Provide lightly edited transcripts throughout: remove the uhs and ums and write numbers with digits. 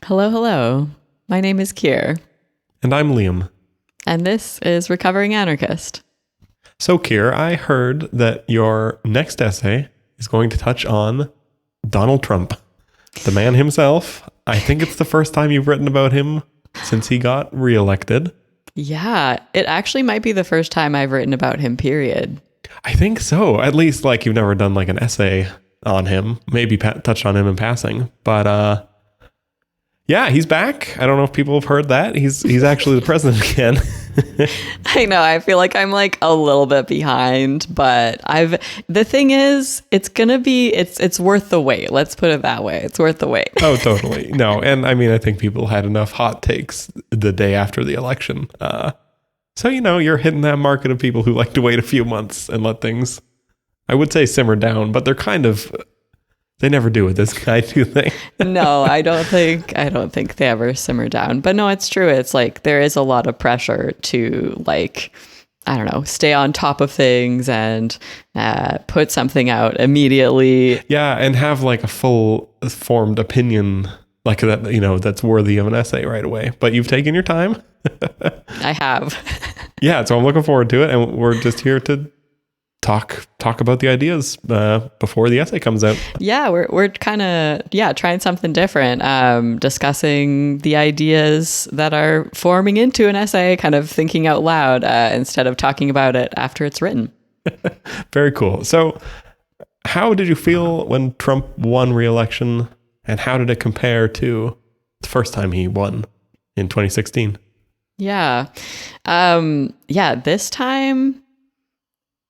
Hello, hello. My name is Kier. And I'm Liam. And this is Recovering Anarchist. So, Kier, I heard that your next essay is going to touch on Donald Trump, the man himself. I think it's the first time you've written about him since he got reelected. Yeah, it actually might be the first time I've written about him, period. I think so. At least like you've never done like an essay on him, maybe touched on him in passing. But yeah, he's back. I don't know if people have heard that. He's actually the president again. I know. I feel like I'm like a little bit behind, but the thing is, it's worth the wait. Let's put it that way. It's worth the wait. Oh, totally. No. And I mean, I think people had enough hot takes the day after the election. So, you're hitting that market of people who like to wait a few months and let things, I would say, simmer down, but they never do with this guy, do they? No, I don't think they ever simmer down. But no, it's true. It's like there is a lot of pressure to like, I don't know, stay on top of things and put something out immediately. Yeah, and have like a full formed opinion like that, that's worthy of an essay right away. But you've taken your time. I have. Yeah, so I'm looking forward to it. And we're just here to talk about the ideas before the essay comes out. Yeah, we're kind of trying something different, discussing the ideas that are forming into an essay, kind of thinking out loud instead of talking about it after it's written. Very cool. So how did you feel when Trump won re-election, and how did it compare to the first time he won in 2016? Yeah. This time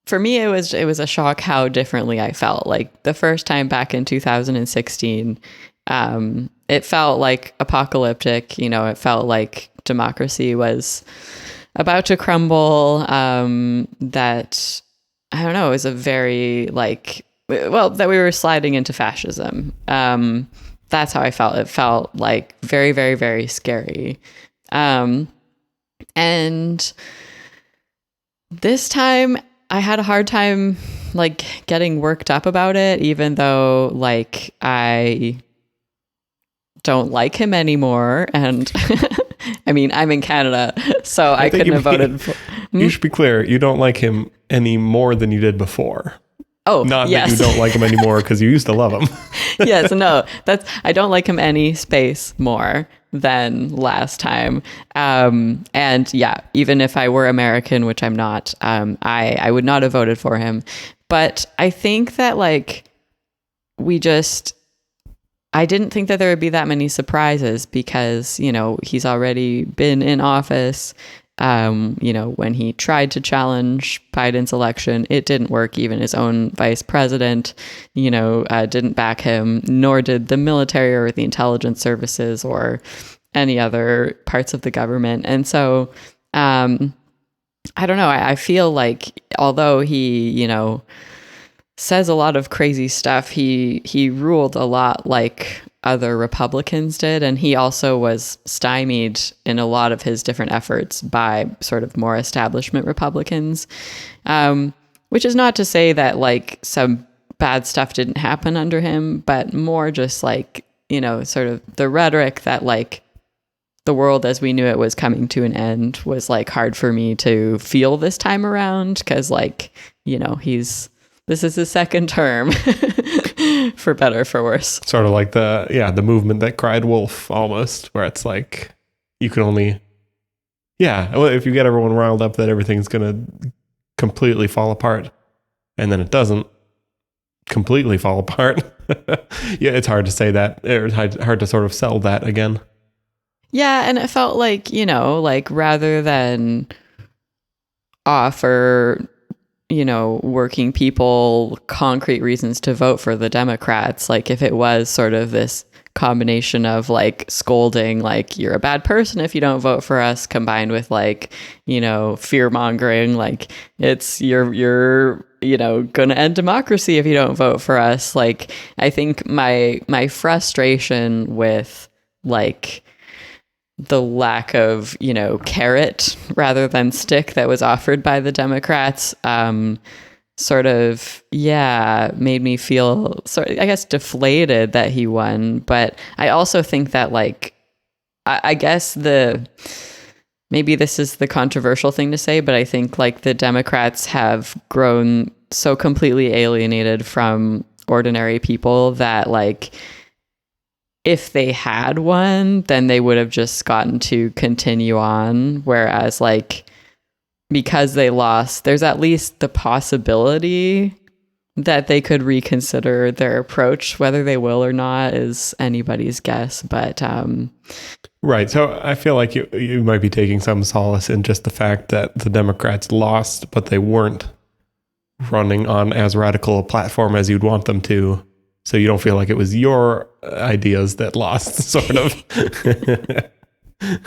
for me, it was a shock how differently I felt. Like the first time back in 2016, it felt like apocalyptic. It felt like democracy was about to crumble. That, I don't know, it was a very that we were sliding into fascism. That's how I felt. It felt like very, very, very scary. And this time I had a hard time like getting worked up about it, even though like I don't like him anymore. And I mean, I'm in Canada, so I couldn't have voted for. You should be clear. You don't like him any more than you did before. Oh, not yes. That you don't like him anymore because you used to love him. Yes, no, I don't like him any space more than last time. And yeah, even if I were American, which I'm not, I would not have voted for him. But I think that like I didn't think that there would be that many surprises because, he's already been in office. When he tried to challenge Biden's election, it didn't work. Even his own vice president, didn't back him, nor did the military or the intelligence services or any other parts of the government. And so, I don't know. I feel like although he, says a lot of crazy stuff, he ruled a lot like other Republicans did, and he also was stymied in a lot of his different efforts by sort of more establishment Republicans, which is not to say that like some bad stuff didn't happen under him, but more just like, sort of the rhetoric that like the world as we knew it was coming to an end was like hard for me to feel this time around because like, this is his second term. For better, for worse. Sort of like the movement that cried wolf almost, where it's like you can only, if you get everyone riled up that everything's going to completely fall apart, and then it doesn't completely fall apart. Yeah, it's hard to say that, or hard to sort of sell that again. Yeah, and it felt like, like rather than offer working people concrete reasons to vote for the Democrats, like if it was sort of this combination of like scolding, like you're a bad person if you don't vote for us, combined with like, fear mongering, like you're gonna end democracy if you don't vote for us. Like, I think my frustration with like the lack of, carrot rather than stick that was offered by the Democrats, sort of, made me feel I guess deflated that he won. But I also think that like I guess maybe this is the controversial thing to say, but I think like the Democrats have grown so completely alienated from ordinary people that like if they had one, then they would have just gotten to continue on. Whereas like because they lost, there's at least the possibility that they could reconsider their approach. Whether they will or not is anybody's guess. But right. So I feel like you might be taking some solace in just the fact that the Democrats lost, but they weren't running on as radical a platform as you'd want them to. So you don't feel like it was your ideas that lost, sort of.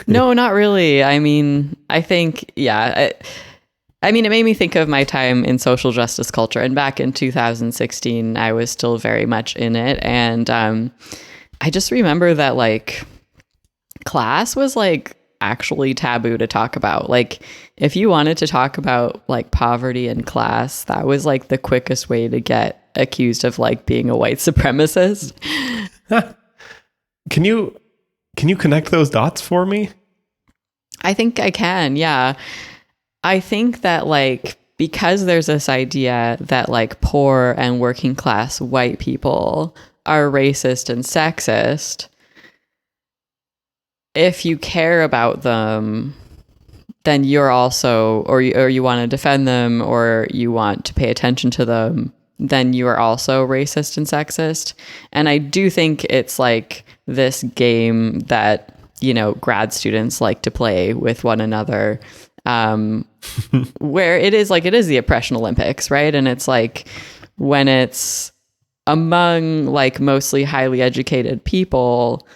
No, not really. I mean, I think, yeah. I mean, it made me think of my time in social justice culture. And back in 2016, I was still very much in it. And I just remember that, like, class was, like, actually taboo to talk about. Like, if you wanted to talk about, like, poverty and class, that was, like, the quickest way to get accused of, like, being a white supremacist. Can you connect those dots for me? I think I can, yeah. I think that, like, because there's this idea that, like, poor and working class white people are racist and sexist, if you care about them, then you're also, or you want to defend them, or you want to pay attention to them, then you are also racist and sexist. And I do think it's like this game that, you know, grad students like to play with one another, where it is the oppression Olympics, right? And it's like when it's among like mostly highly educated people,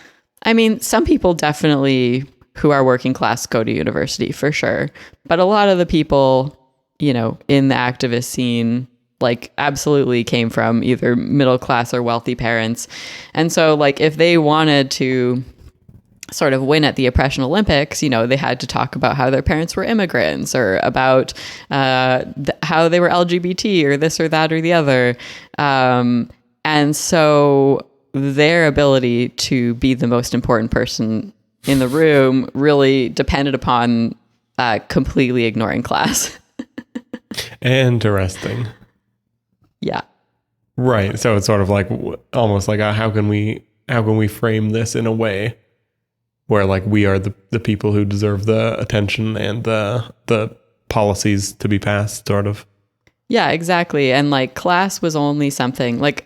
I mean, some people definitely who are working class go to university for sure. But a lot of the people, you know, in the activist scene, like absolutely came from either middle class or wealthy parents. And so like if they wanted to sort of win at the oppression Olympics, you know, they had to talk about how their parents were immigrants or about how they were LGBT or this or that or the other. And so their ability to be the most important person in the room really depended upon completely ignoring class. Interesting. Yeah. Right. So it's sort of like almost like how can we frame this in a way where like we are the people who deserve the attention and the policies to be passed, sort of. Yeah, exactly. And like class was only something like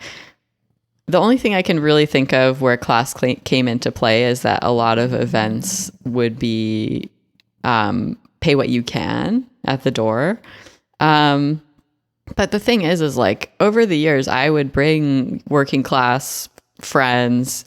the only thing I can really think of where class came into play is that a lot of events would be pay what you can at the door. But the thing is like over the years, I would bring working class friends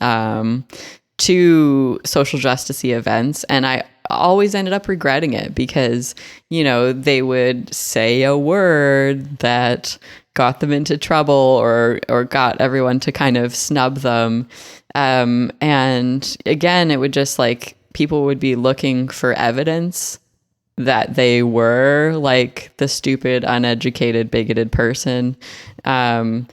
to social justice events, and I always ended up regretting it because, you know, they would say a word that got them into trouble or got everyone to kind of snub them. And again, it would just like people would be looking for evidence that they were like the stupid, uneducated, bigoted person. And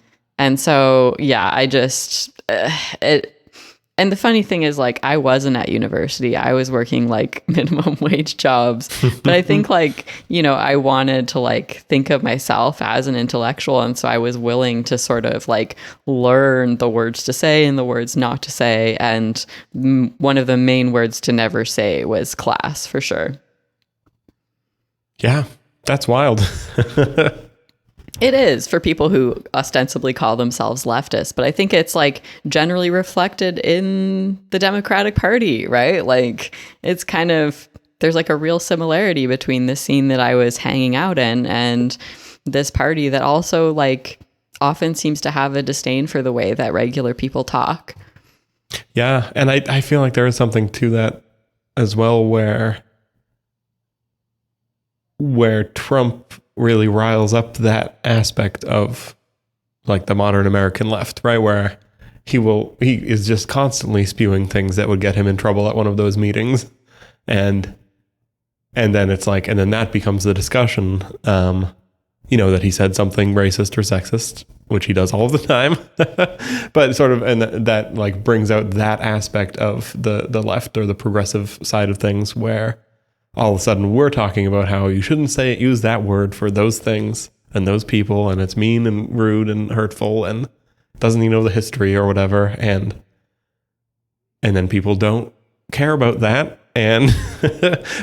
so, yeah, I just, and the funny thing is like, I wasn't at university. I was working like minimum wage jobs, but I think like, you know, I wanted to like think of myself as an intellectual. And so I was willing to sort of like learn the words to say and the words not to say. And one of the main words to never say was class, for sure. Yeah, that's wild. It is for people who ostensibly call themselves leftists, but I think it's like generally reflected in the Democratic Party, right? Like it's kind of, there's like a real similarity between the scene that I was hanging out in and this party that also like often seems to have a disdain for the way that regular people talk. Yeah, and I feel like there is something to that as well where Trump really riles up that aspect of like the modern American left, right? Where he is just constantly spewing things that would get him in trouble at one of those meetings. And then it's like, and then that becomes the discussion, that he said something racist or sexist, which he does all the time, but sort of, and that like brings out that aspect of the left or the progressive side of things, where all of a sudden we're talking about how you shouldn't use that word for those things and those people, and it's mean and rude and hurtful and doesn't even know the history or whatever, and then people don't care about that and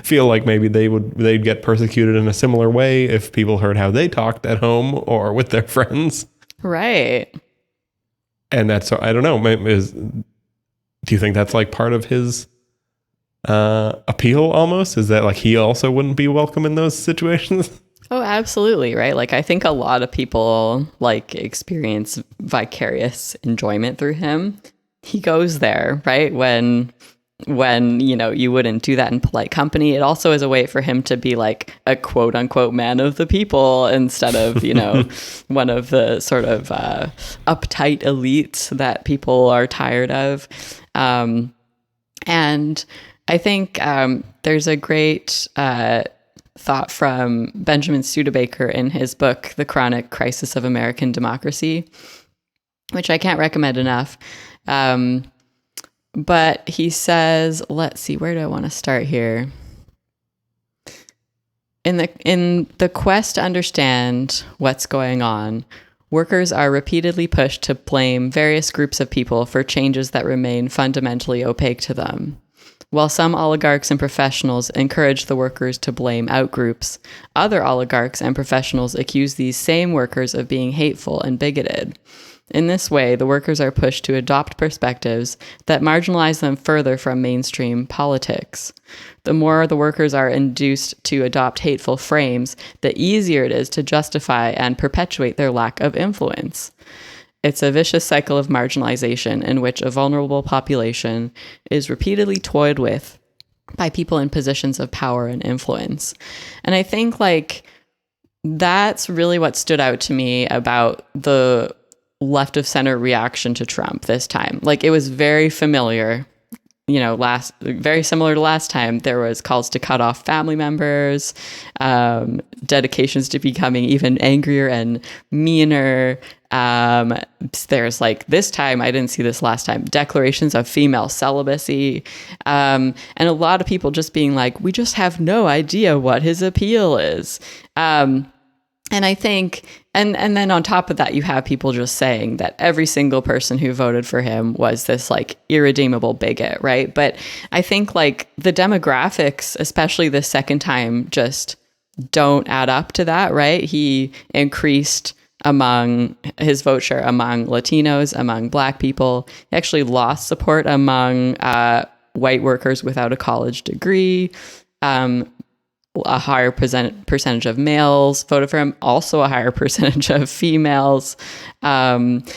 feel like maybe they'd get persecuted in a similar way if people heard how they talked at home or with their friends. Right. And that's, I don't know, do you think that's like part of his appeal almost? Is that like he also wouldn't be welcome in those situations? Oh, absolutely. Right. Like, I think a lot of people like experience vicarious enjoyment through him. He goes there, right? When you wouldn't do that in polite company. It also is a way for him to be like a quote unquote man of the people instead of, one of the sort of uptight elites that people are tired of. And I think there's a great thought from Benjamin Studebaker in his book, The Chronic Crisis of American Democracy, which I can't recommend enough. But he says, let's see, where do I want to start here? In the quest to understand what's going on, workers are repeatedly pushed to blame various groups of people for changes that remain fundamentally opaque to them. While some oligarchs and professionals encourage the workers to blame outgroups, other oligarchs and professionals accuse these same workers of being hateful and bigoted. In this way, the workers are pushed to adopt perspectives that marginalize them further from mainstream politics. The more the workers are induced to adopt hateful frames, the easier it is to justify and perpetuate their lack of influence. It's a vicious cycle of marginalization in which a vulnerable population is repeatedly toyed with by people in positions of power and influence. And I think like that's really what stood out to me about the left of center reaction to Trump this time. Like, it was very familiar, very similar to last time. There was calls to cut off family members, dedications to becoming even angrier and meaner. There's like this time, I didn't see this last time, declarations of female celibacy. And a lot of people just being like, we just have no idea what his appeal is. And I think, and then on top of that, you have people just saying that every single person who voted for him was this like irredeemable bigot, right? But I think like the demographics, especially the second time, just don't add up to that, right? He increased among his vote share among Latinos, among Black people. He actually lost support among white workers without a college degree. A higher percentage of males voted for him, also a higher percentage of females. Almost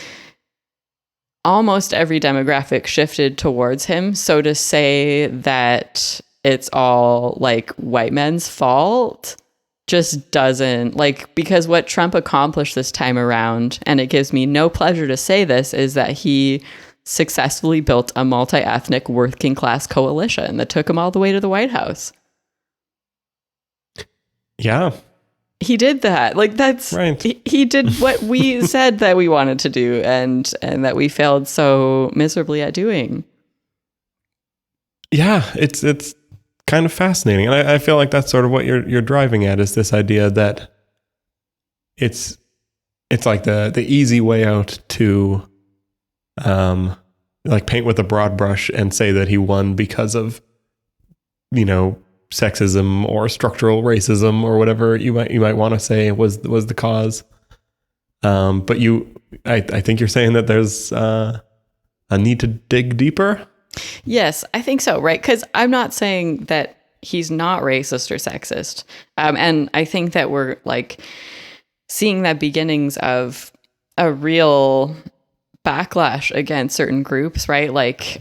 every demographic shifted towards him. So to say that it's all like white men's fault just doesn't, like, because what Trump accomplished this time around, and it gives me no pleasure to say this, is that he successfully built a multi-ethnic working class coalition that took him all the way to the White House. Yeah. He did that. Like, that's right. He did what we said that we wanted to do and that we failed so miserably at doing. Yeah, it's kind of fascinating. And I feel like that's sort of what you're driving at, is this idea that it's like the easy way out to like paint with a broad brush and say that he won because of, sexism or structural racism or whatever you might want to say was the cause. But I think you're saying that there's a need to dig deeper. Yes, I think so. Right. Because I'm not saying that he's not racist or sexist. And I think that we're like seeing the beginnings of a real backlash against certain groups. Right. Like,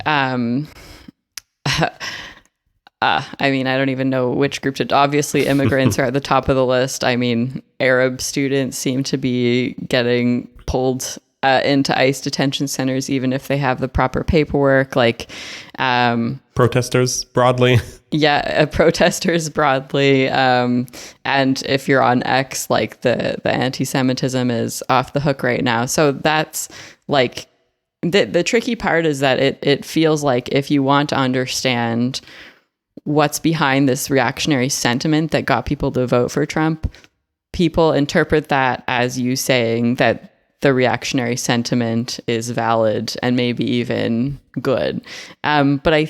I mean, I don't even know which group to. Obviously, immigrants are at the top of the list. I mean, Arab students seem to be getting pulled into ICE detention centers, even if they have the proper paperwork. Like, protesters broadly. Yeah, protesters broadly. And if you're on X, like the anti-Semitism is off the hook right now. So that's like the tricky part is that it feels like if you want to understand what's behind this reactionary sentiment that got people to vote for Trump, people interpret that as you saying that the reactionary sentiment is valid and maybe even good. But I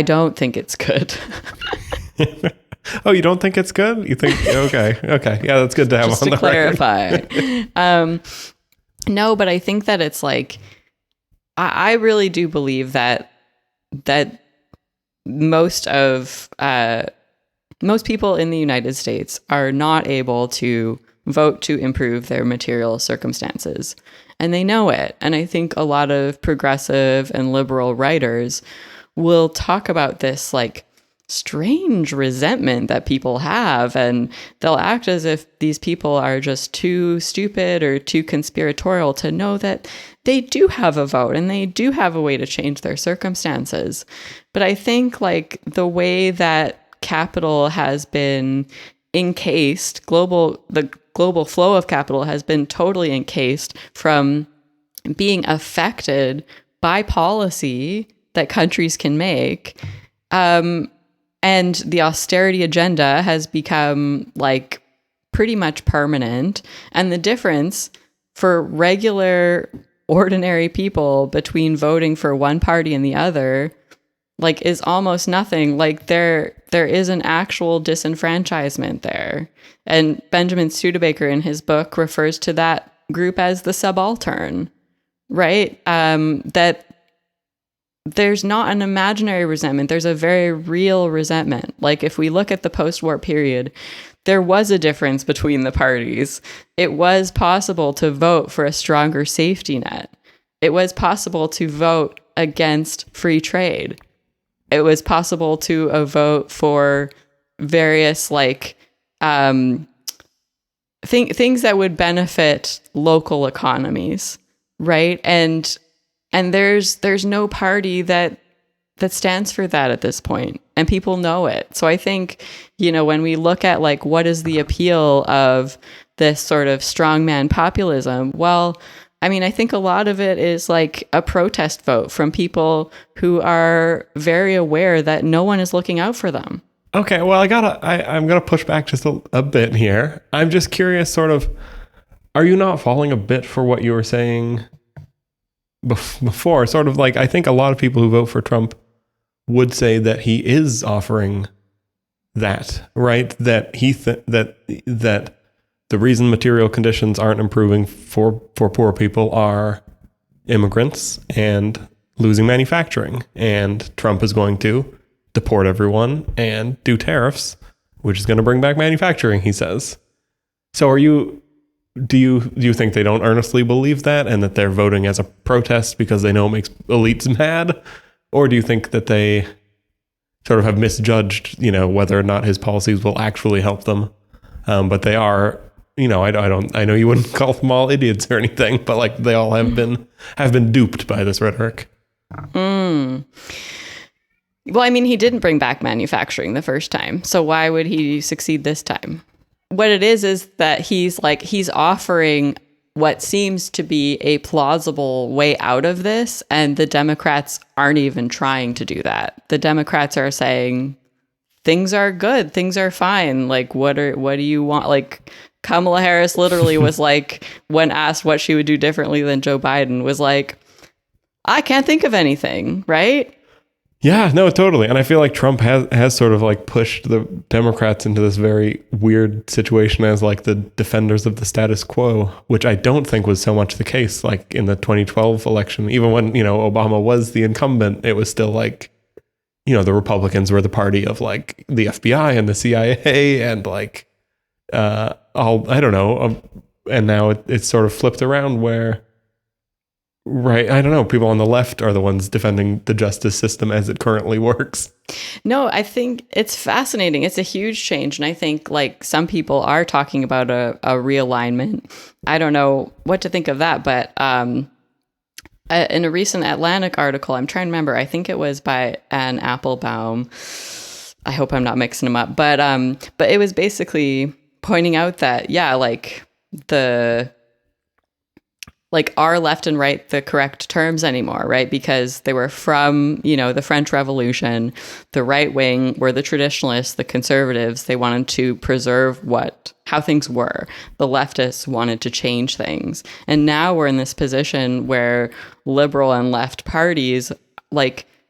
don't think it's good. Oh, you don't think it's good? You think, okay. Yeah, that's good to have just on to the clarify. No, but I think that it's like, I really do believe that most people in the United States are not able to vote to improve their material circumstances. And they know it. And I think a lot of progressive and liberal writers will talk about this like strange resentment that people have, and they'll act as if these people are just too stupid or too conspiratorial to know that they do have a vote and they do have a way to change their circumstances. But I think like the way that capital has been encased, the global flow of capital has been totally encased from being affected by policy that countries can make. And the austerity agenda has become like pretty much permanent. And the difference for regular, ordinary people between voting for one party and the other, like, is almost nothing. Like there is an actual disenfranchisement there. And Benjamin Studebaker in his book refers to that group as the subaltern, right? That there's not an imaginary resentment. There's a very real resentment. Like if we look at the post-war period, there was a difference between the parties. It was possible to vote for a stronger safety net. It was possible to vote against free trade. It was possible to vote for various like things that would benefit local economies, right? And there's no party that stands for that at this point, and people know it. So I think, when we look at like what is the appeal of this sort of strongman populism, well, I mean, I think a lot of it is like a protest vote from people who are very aware that no one is looking out for them. Okay, well, I'm gonna push back just a bit here. I'm just curious, sort of, are you not falling a bit for what you were saying before? Sort of like, I think a lot of people who vote for Trump would say that he is offering that, right? That that the reason material conditions aren't improving for poor people are immigrants and losing manufacturing, and Trump is going to deport everyone and do tariffs, which is going to bring back manufacturing, he says. So do you think they don't earnestly believe that, and that they're voting as a protest because they know it makes elites mad? Or do you think that they sort of have misjudged, whether or not his policies will actually help them? But they are, I know you wouldn't call them all idiots or anything, but like they all have been duped by this rhetoric. Well, I mean, he didn't bring back manufacturing the first time, so why would he succeed this time? What it is that he's offering what seems to be a plausible way out of this, and the Democrats aren't even trying to do that. The Democrats are saying things are good, things are fine. Like, what do you want? Like, Kamala Harris literally was like, when asked what she would do differently than Joe Biden, was like, I can't think of anything, right? Yeah, no, totally. And I feel like Trump has sort of like pushed the Democrats into this very weird situation as like the defenders of the status quo, which I don't think was so much the case. Like in the 2012 election, even when, Obama was the incumbent, it was still like, the Republicans were the party of like the FBI and the CIA and like, I don't know. And now it's sort of flipped around where Right. I don't know. People on the left are the ones defending the justice system as it currently works. No, I think it's fascinating. It's a huge change. And I think like some people are talking about a realignment. I don't know what to think of that. But in a recent Atlantic article, I'm trying to remember, I think it was by Anne Applebaum. I hope I'm not mixing them up. But it was basically pointing out that, yeah, like are left and right the correct terms anymore, right? Because they were from, the French Revolution. The right wing were the traditionalists, the conservatives. They wanted to preserve how things were. The leftists wanted to change things. And now we're in this position where liberal and left parties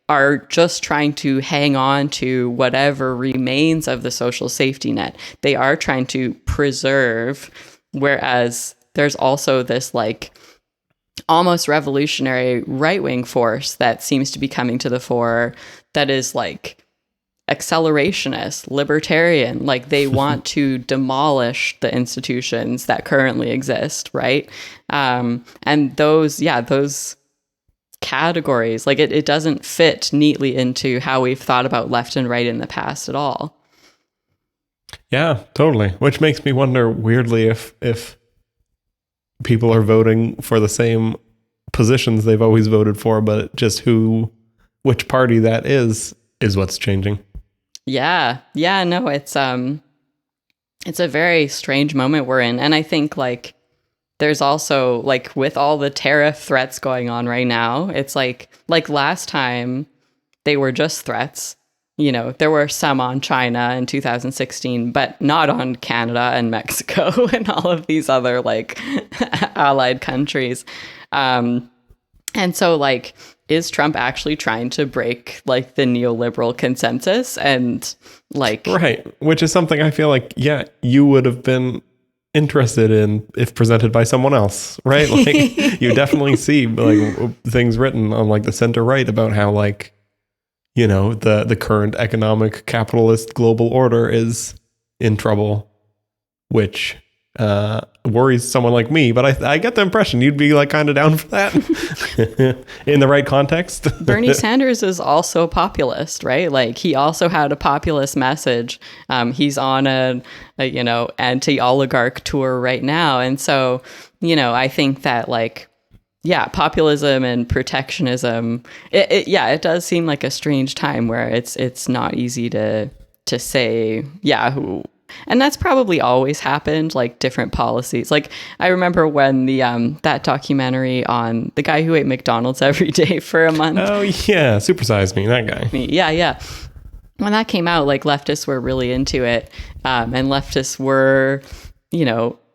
are just trying to hang on to whatever remains of the social safety net. They are trying to preserve, whereas there's also this almost revolutionary right-wing force that seems to be coming to the fore that is accelerationist, libertarian, they want to demolish the institutions that currently exist, right? And those categories, it doesn't fit neatly into how we've thought about left and right in the past at all. Yeah, totally. Which makes me wonder weirdly if people are voting for the same positions they've always voted for, but just which party that is what's changing. Yeah. No, it's a very strange moment we're in. And I think there's also with all the tariff threats going on right now, it's like last time they were just threats. There were some on China in 2016, but not on Canada and Mexico and all of these other allied countries. And so is Trump actually trying to break the neoliberal consensus and right, which is something I feel like, yeah, you would have been interested in if presented by someone else, right? You definitely see things written on the center right about how the current economic capitalist global order is in trouble, which worries someone like me. But I get the impression you'd be kind of down for that in the right context. Bernie Sanders is also populist, right? He also had a populist message. He's on a anti-oligarch tour right now. And so, I think that populism and protectionism, it does seem like a strange time where it's not easy to say, who. And that's probably always happened, different policies. I remember when that documentary on the guy who ate McDonald's every day for a month. Oh, yeah. Supersize Me, that guy. Yeah. When that came out, leftists were really into it. And leftists were,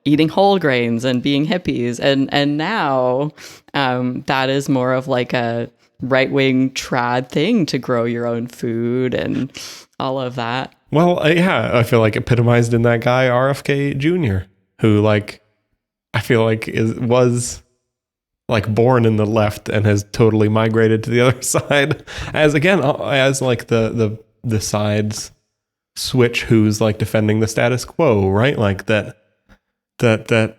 eating whole grains and being hippies. And now that is more of a right-wing trad thing to grow your own food and all of that. Well, yeah, I feel epitomized in that guy, RFK Jr., who I feel was born in the left and has totally migrated to the other side as the sides switch who's defending the status quo, right? That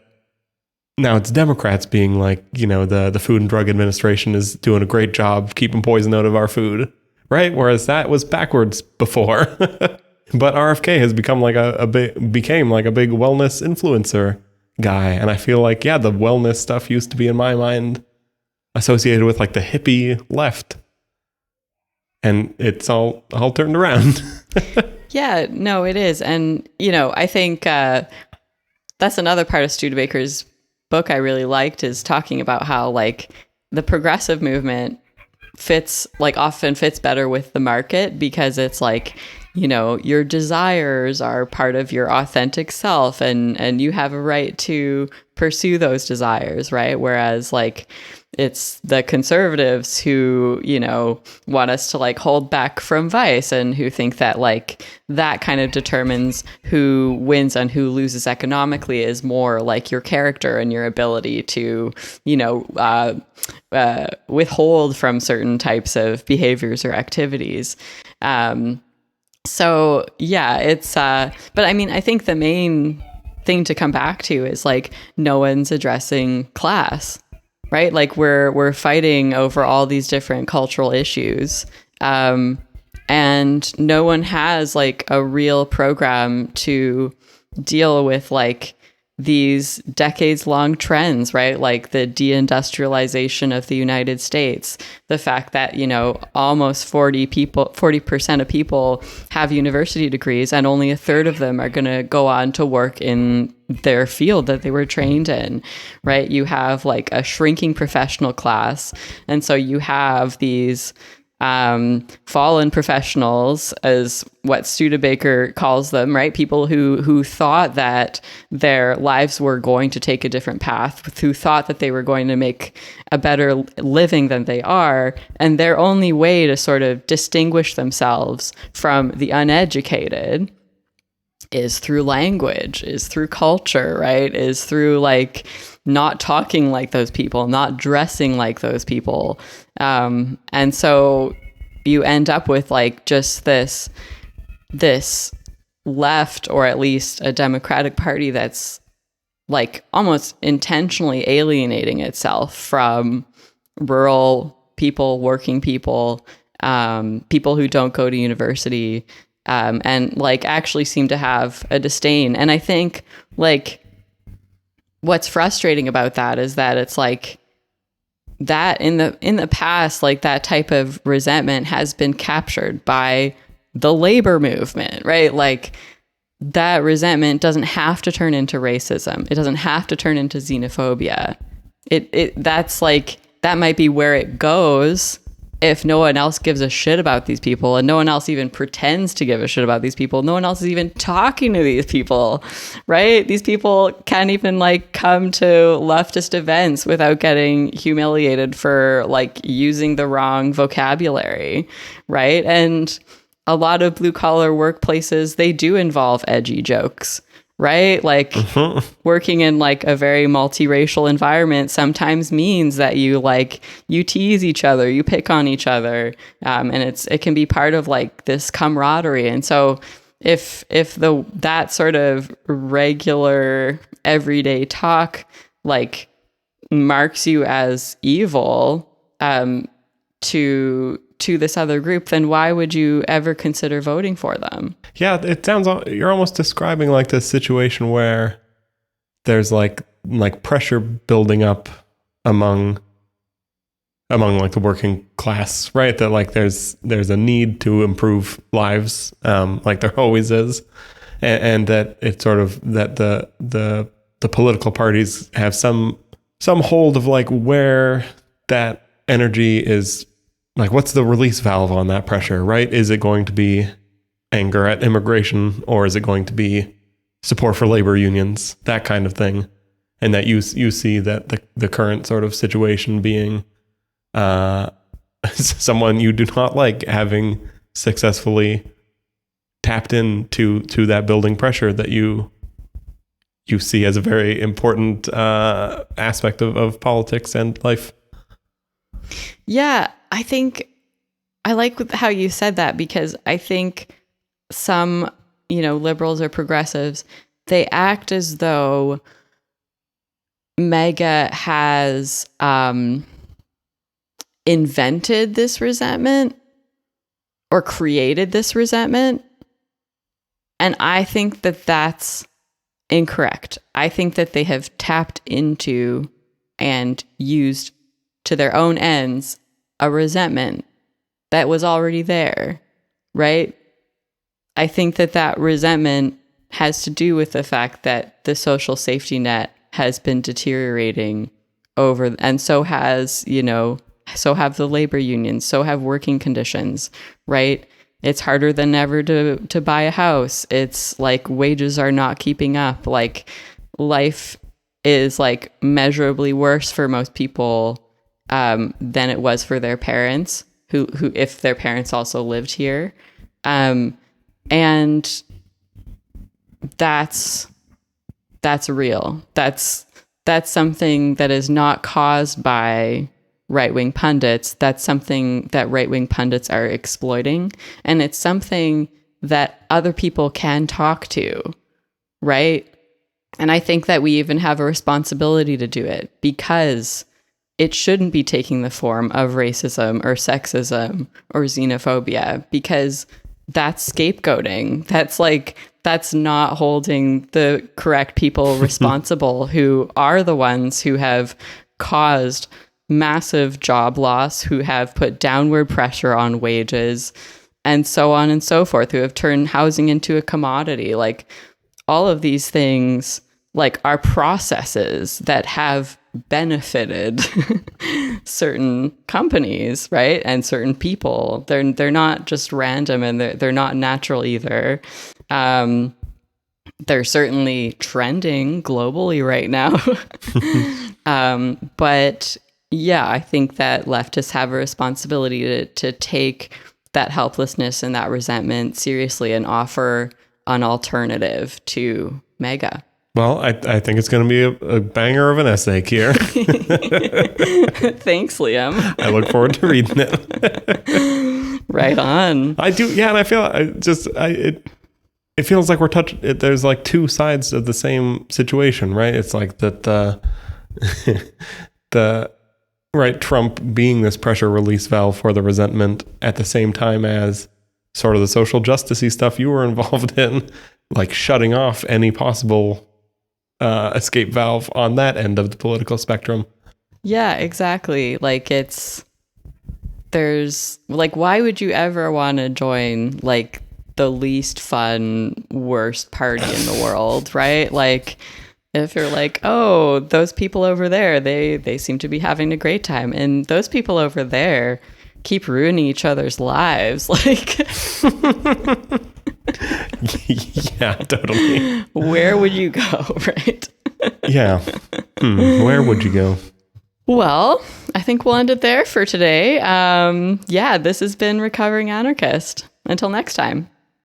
now it's Democrats being the Food and Drug Administration is doing a great job keeping poison out of our food, right? Whereas that was backwards before. But RFK has become a big wellness influencer guy. And I feel the wellness stuff used to be in my mind associated with the hippie left. And it's all turned around. Yeah, no, it is. And, I think that's another part of Studebaker's book I really liked, is talking about how the progressive movement often fits better with the market, because it's your desires are part of your authentic self, and you have a right to pursue those desires, right? Whereas it's the conservatives who, want us to hold back from vice, and who think that that kind of determines who wins and who loses economically is more your character and your ability to, withhold from certain types of behaviors or activities. So yeah, it's, but I mean, I think the main thing to come back to is no one's addressing class. right? Like we're fighting over all these different cultural issues. And no one has like a real program to deal with like these decades long trends, right? Like the deindustrialization of the United States, the fact that, you know, almost 40% of people have university degrees and only a third of them are going to go on to work in their field that they were trained in, right? You have like a shrinking professional class. And so you have these fallen professionals, as what Studebaker calls them, right? People who thought that their lives were going to take a different path, who thought that they were going to make a better living than they are. And their only way to sort of distinguish themselves from the uneducated is through language, is through culture, right? Is through like not talking like those people, not dressing like those people. And so you end up with like just this left, or at least a Democratic Party that's like almost intentionally alienating itself from rural people, working people, people who don't go to university, and like actually seem to have a disdain. And I think like what's frustrating about that is that it's like that in the past, like that type of resentment has been captured by the labor movement, right? Like that resentment doesn't have to turn into racism. It doesn't have to turn into xenophobia. That's like, that might be where it goes if no one else gives a shit about these people, and no one else even pretends to give a shit about these people. No one else is even talking to these people, right? These people can't even like come to leftist events without getting humiliated for like using the wrong vocabulary, right? And a lot of blue collar workplaces, they do involve edgy jokes, right? Like working in like a very multiracial environment sometimes means that you tease each other, you pick on each other, and it can be part of like this camaraderie. And so if that sort of regular everyday talk like marks you as evil to this other group, then why would you ever consider voting for them? Yeah, it sounds, you're almost describing like this situation where there's like pressure building up among like the working class, right? That like there's a need to improve lives, like there always is, and that it's sort of that the political parties have some hold of like where that energy is. Like, what's the release valve on that pressure, right? Is it going to be anger at immigration, or is it going to be support for labor unions, that kind of thing? And that you see that the current sort of situation being someone you do not like having successfully tapped into that building pressure that you see as a very important aspect of politics and life. Yeah, I think I like how you said that, because I think some, liberals or progressives, they act as though MAGA has invented this resentment or created this resentment. And I think that that's incorrect. I think that they have tapped into and used to their own ends a resentment that was already there, right? I think that resentment has to do with the fact that the social safety net has been deteriorating over, and so has, so have the labor unions, so have working conditions, right? It's harder than ever to buy a house. It's like wages are not keeping up. Like life is like measurably worse for most people than it was for their parents, who if their parents also lived here. And that's real. That's something that is not caused by right-wing pundits. That's something that right-wing pundits are exploiting. And it's something that other people can talk to, right? And I think that we even have a responsibility to do it, because it shouldn't be taking the form of racism or sexism or xenophobia, because that's scapegoating. That's not holding the correct people responsible who are the ones who have caused massive job loss, who have put downward pressure on wages, and so on and so forth, who have turned housing into a commodity. Like, all of these things, like, are processes that have benefited certain companies, right? And certain people. They're not just random, and they're not natural either. They're certainly trending globally right now. But yeah, I think that leftists have a responsibility to take that helplessness and that resentment seriously and offer an alternative to MAGA. Well, I think it's going to be a banger of an essay, Kier. Thanks, Liam. I look forward to reading it. Right on. I do, yeah, and I feel it feels like there's like two sides of the same situation, right? It's like that the right, Trump being this pressure release valve for the resentment at the same time as sort of the social justice-y stuff you were involved in, like shutting off any possible escape valve on that end of the political spectrum. Yeah, exactly. Like, there's like, why would you ever want to join like the least fun, worst party in the world, right? Like, if you're like, oh, those people over there, they seem to be having a great time, and those people over there keep ruining each other's lives, like, yeah, totally. Where would you go, right? Yeah. Where would you go? Well, I think we'll end it there for today. Yeah, this has been Recovering Anarchist. Until next time.